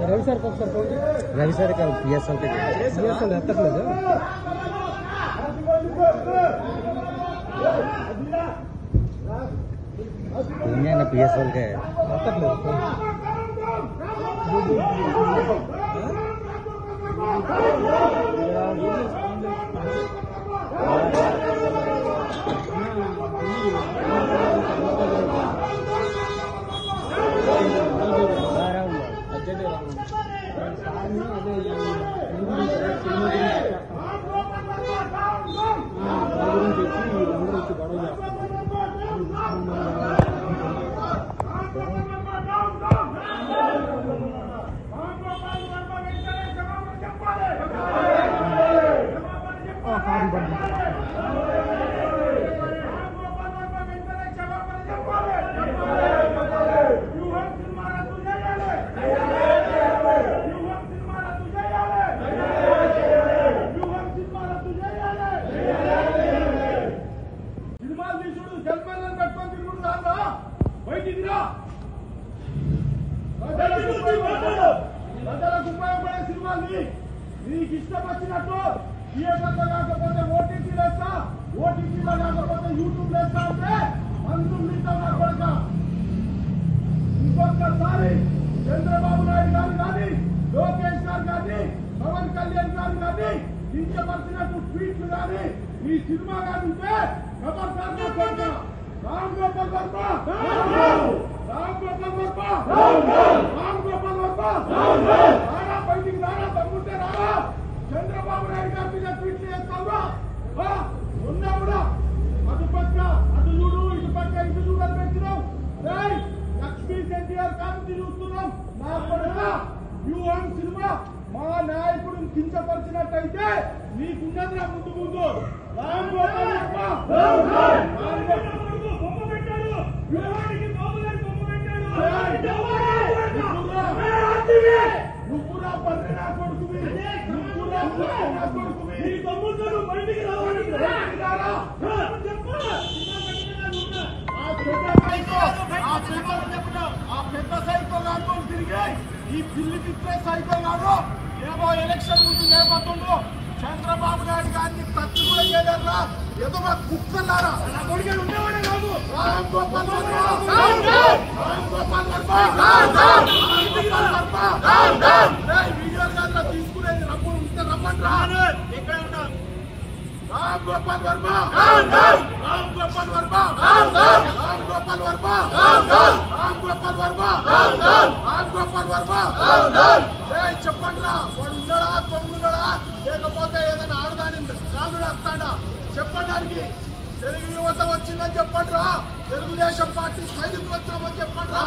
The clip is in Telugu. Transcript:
రవి సార్ ఒకసారి ఫోన్ రవి సార్ పిఎస్ఎల్ ఎత్తట్లేదు పిఎస్ఎల్ కే ఎత్తట్లేదు నీకు ఇష్టం వచ్చినట్టు థియేటర్లో కాకపోతే ఓటీటీ లేస్తా, ఓటీటీలో కాకపోతే యూట్యూబ్ లేస్తా ఉంటే అందరూ మీతో కొడక. ఇంకొకసారి చంద్రబాబు నాయుడు గారు కానీ, లోకేష్ గారు కానీ, పవన్ కళ్యాణ్ గారు కానీ కించపరిచినట్టు ట్వీట్లు కానీ ఈ సినిమా కానీ ఉంటే ఖబర్దార్ కొడక. రామ్ గోపాల్ వర్మ, రామ్ గోపాల్ వర్మ, రామ్ గోపాల్ వర్మ రారా, బయటికి రారా, తమ్ముంటే రారా. చంద్రబాబు నాయుడు గారి మీద ట్వీట్లు చేస్తావా? ఉన్నా కూడా అటు పక్క అటు చూడు, ఇటు పక్క ఇటు చూడని పెట్టినావు. లక్ష్మీ ఎన్టీఆర్ కాంతి చూస్తున్నాం. నా కొడుక వ్యూహం సినిమా మా నాయకుడిని కించపరిచినట్టయితే నీకున్నది నా ముందు ముందు. రామ్ గోపాల్ వర్మ బొమ్మ పెట్టాడు, వ్యూహానికి బాబులని బొమ్మ పెట్టాడు. నువ్వురా బర్రె నా కొడుకువి, నువ్వురా బర్రె నా కొడుకువి. నీ తమ్ముడు బయటికి రావాలి, ఆ పెద్ద సైకో గారు తిరిగి ఈ పిల్లి తిప్పే సైకో గారు ఏమో ఎలక్షన్ ముందు నేపథ్యంలో చంద్రబాబు నాయుడు గారిని టచ్ కూడా చేయలేరా. ఏదో మా కుక్కలారా ఉండేవాడే కాదు. రామ్ గోపాల్ వర్మ, రామ్ గోపాల్ వర్మ వీడియోలు గారిలో తీసుకునేది రమ్ము ఉంటే రమ్మంటా. ఎక్కడ ఉంటా రామ్ గోపాల్ వర్మ, రామ్ గోపాల్ వర్మ, రామ్ గోపాల్ వర్మ, రామ్ గోపాల్ వర్మ, రామ్ గోపాల్ వర్మ చెప్పండి రా. వాడు ఉన్నాడా, తొమ్మిదిన్నాడా, లేకపోతే ఏదైనా ఆడదాని కాదు వస్తాడా చెప్పడానికి. తెలుగు యువత వచ్చిందని చెప్పండి రా. తెలుగుదేశం పార్టీ సైనికులు వచ్చామని చెప్పండి రా.